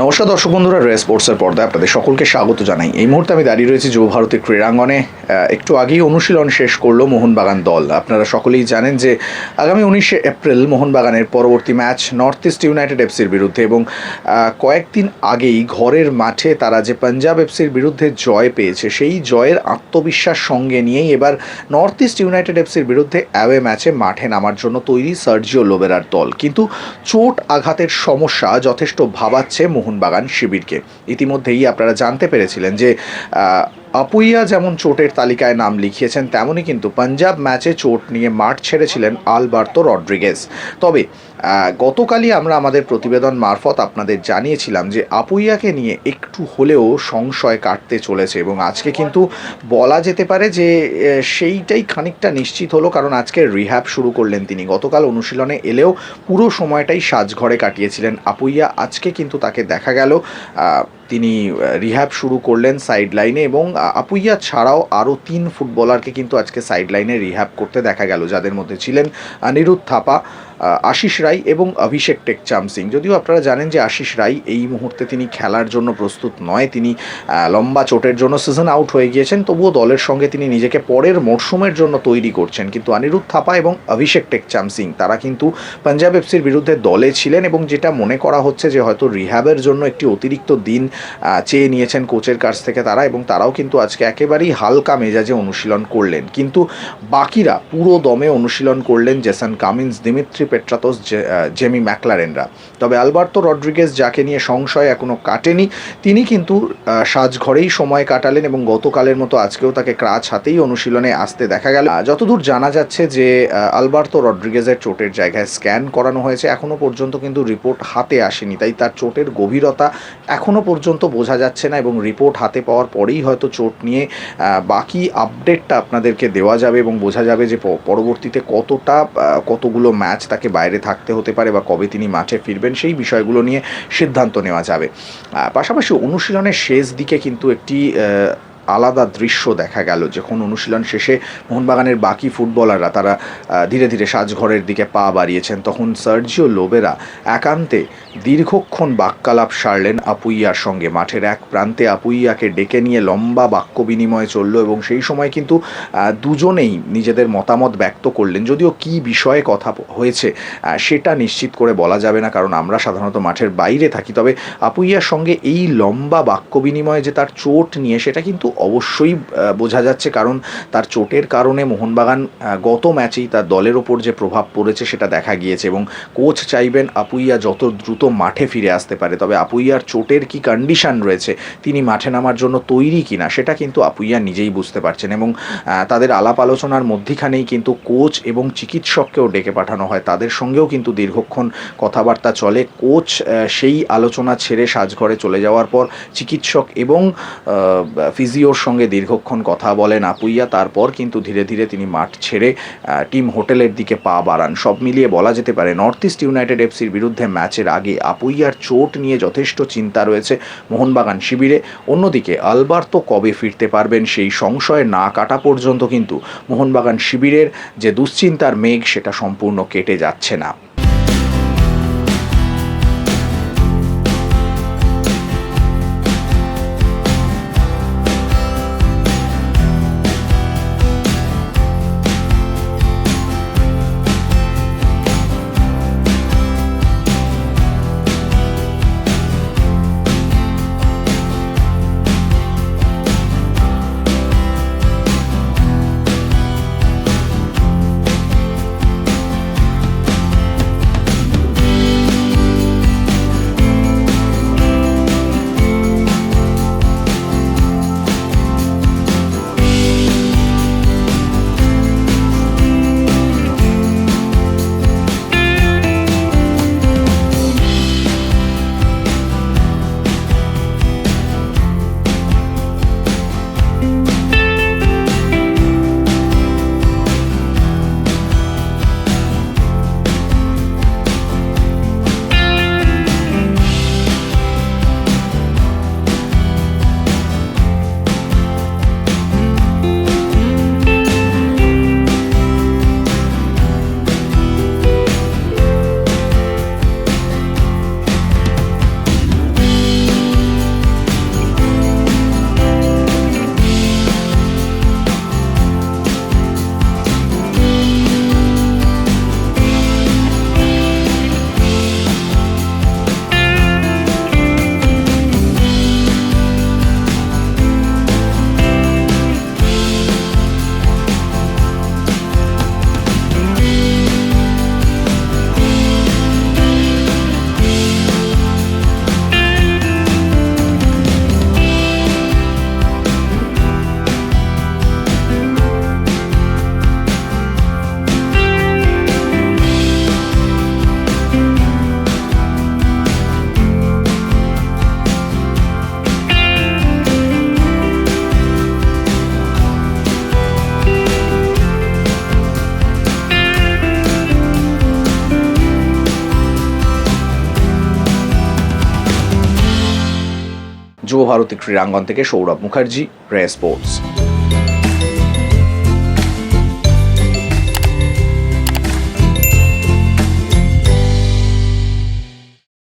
নমস্কার দর্শক বন্ধুরা, রে স্পোর্টসের পর্দায় আপনাদের সকলকে স্বাগত জানাই। এই মুহূর্তে আমি দাঁড়িয়ে রয়েছি যুব ভারতী ক্রীড়াঙ্গনে। একটু আগেই অনুশীলন শেষ করলো মোহনবাগান দল। আপনারা সকলেই জানেন যে আগামী 19শে এপ্রিল মোহনবাগানের পরবর্তী ম্যাচ নর্থ ইস্ট ইউনাইটেড এফসির বিরুদ্ধে, এবং কয়েকদিন আগেই ঘরের মাঠে তারা যে পাঞ্জাব এফসির বিরুদ্ধে জয় পেয়েছে, সেই জয়ের আত্মবিশ্বাস সঙ্গে নিয়েই এবার নর্থ ইস্ট ইউনাইটেড এফসির বিরুদ্ধে অ্যাওয়ে ম্যাচে মাঠে নামার জন্য তৈরি সার্জিও লোবেরার দল। কিন্তু চোট আঘাতের সমস্যা যথেষ্ট ভাবাচ্ছে মোহনবাগান শিবিরকে। ইতিমধ্যেই আপনারা জানতে পেরেছিলেন যে আপুইয়া যেমন চোটের তালিকায় নাম লিখিয়েছেন, তেমনই কিন্তু পাঞ্জাব ম্যাচে চোট নিয়ে মাঠ ছেড়েছিলেন আলবার্তো রড্রিগেজ। তবে গতকালই আমরা আমাদের প্রতিবেদন মারফত আপনাদের জানিয়েছিলাম যে আপুইয়াকে নিয়ে একটু হলেও সংশয় কাটতে চলেছে, এবং আজকে কিন্তু বলা যেতে পারে যে সেইটাই খানিকটা নিশ্চিত হলো, কারণ আজকে রিহ্যাব শুরু করলেন তিনি। গতকাল অনুশীলনে এলেও পুরো সময়টাই সাজঘরে কাটিয়েছিলেন আপুইয়া। আজকে কিন্তু তাকে দেখা গেল তিনি রিহ্যাব শুরু করলেন সাইড লাইনে, এবং আপুইয়া ছাড়াও আরও 3 ফুটবলারকে কিন্তু আজকে সাইড লাইনে রিহ্যাব করতে দেখা গেল, যাদের মধ্যে ছিলেন অনিরুদ্ধ থাপা, আশিস রাই এবং অভিষেক টেকচাম সিং। যদিও আপনারা জানেন যে আশিস রাই এই মুহূর্তে তিনি খেলার জন্য প্রস্তুত নয়, তিনি লম্বা চোটের জন্য সিজন আউট হয়ে গিয়েছেন, তবুও দলের সঙ্গে তিনি নিজেকে পরের মরশুমের জন্য তৈরি করছেন। কিন্তু অনিরুদ্ধ থাপা এবং অভিষেক টেকচাম সিং তারা কিন্তু পাঞ্জাব এফসির বিরুদ্ধে দলে ছিলেন, এবং যেটা মনে করা হচ্ছে যে হয়তো রিহ্যাবের জন্য একটি অতিরিক্ত দিন চেয়ে নিয়েছেন কোচের কাছ থেকে তারা, এবং তারাও কিন্তু আজকে একেবারেই হালকা মেজাজে অনুশীলন করলেন। কিন্তু বাকিরা পুরো দমে অনুশীলন করলেন, জেসন কামিন্স, দিমিত্রি পেট্রাতোস, জেমি ম্যাকলারেনরা। তবে আলবার্তো রড্রিগেজ, যাকে নিয়ে সংশয় এখনও কাটেনি, তিনি কিন্তু সাজঘরেই সময় কাটালেন, এবং গতকালের মতো আজকেও তাকে ক্রাচ হাতেই অনুশীলনে আসতে দেখা গেল। যতদূর জানা যাচ্ছে যে আলবার্তো রড্রিগেজের চোটের জায়গায় স্ক্যান করানো হয়েছে, এখনও পর্যন্ত কিন্তু রিপোর্ট হাতে আসেনি, তাই তার চোটের গভীরতা এখনও পর্যন্ত বোঝা যাচ্ছে না, এবং রিপোর্ট হাতে পাওয়ার পরেই হয়তো চোট নিয়ে বাকি আপডেটটা আপনাদেরকে দেওয়া যাবে, এবং বোঝা যাবে যে পরবর্তীতে কতগুলো ম্যাচ তাকে বাইরে থাকতে হতে পারে, বা কবে তিনি মাঠে ফিরবেন, সেই বিষয়গুলো নিয়ে সিদ্ধান্ত নেওয়া যাবে। পাশাপাশি অনুশীলনের শেষ দিকে কিন্তু একটি আলাদা দৃশ্য দেখা গেল, যখন অনুশীলন শেষে মোহনবাগানের বাকি ফুটবলাররা তারা ধীরে ধীরে সাজঘরের দিকে পা বাড়িয়েছেন, তখন সার্জিও লোবেরা একান্তে দীর্ঘক্ষণ বাক্যালাপ সারলেন আপুইয়ার সঙ্গে। মাঠের এক প্রান্তে আপুইয়াকে ডেকে নিয়ে লম্বা বাক্য বিনিময় চলল, এবং সেই সময় কিন্তু দুজনেই নিজেদের মতামত ব্যক্ত করলেন। যদিও কী বিষয়ে কথা হয়েছে সেটা নিশ্চিত করে বলা যাবে না, কারণ আমরা সাধারণত মাঠের বাইরে থাকি। তবে আপুইয়ার সঙ্গে এই লম্বা বাক্য বিনিময়ে যে তার চোট নিয়ে, সেটা কিন্তু অবশ্যই বোঝা যাচ্ছে, কারণ তার চোটের কারণে মোহনবাগান গত ম্যাচেই তার দলের ওপর যে প্রভাব পড়েছে সেটা দেখা গিয়েছে, এবং কোচ চাইবেন আপুইয়া যত দ্রুত মাঠে ফিরে আসতে পারে। তবে আপুইয়ার চোটের কি কন্ডিশন রয়েছে, তিনি মাঠে নামার জন্য তৈরি কিনা, সেটা কিন্তু আপুইয়া নিজেই বুঝতে পারছেন, এবং তাদের আলাপ আলোচনার মধ্যখানেই কিন্তু কোচ এবং চিকিৎসককেও ডেকে পাঠানো হয়, তাদের সঙ্গেও কিন্তু দীর্ঘক্ষণ কথাবার্তা চলে। কোচ সেই আলোচনা ছেড়ে সাজঘরে চলে যাওয়ার পর চিকিৎসক এবং ফিজিওর সঙ্গে দীর্ঘক্ষণ কথা বলেন আপুইয়া, তারপর কিন্তু ধীরে ধীরে তিনি মাঠ ছেড়ে টিম হোটেলের দিকে পা বাড়ান। সব মিলিয়ে বলা যেতে পারে নর্থ ইস্ট ইউনাইটেড এফসির বিরুদ্ধে ম্যাচের আগে আপুইয়ার চোট নিয়ে যথেষ্ট চিন্তা রয়েছে মোহনবাগান শিবিরে। অন্যদিকে আলবার্তো কবে ফিরতে পারবেন সেই সংশয় না কাটা পর্যন্ত কিন্তু মোহনবাগান শিবিরের যে দুশ্চিন্তার মেঘ, সেটা সম্পূর্ণ কেটে যাচ্ছে না। যুব ভারতী ক্রীড়াঙ্গন থেকে সৌরভ মুখার্জি, রে স্পোর্টস।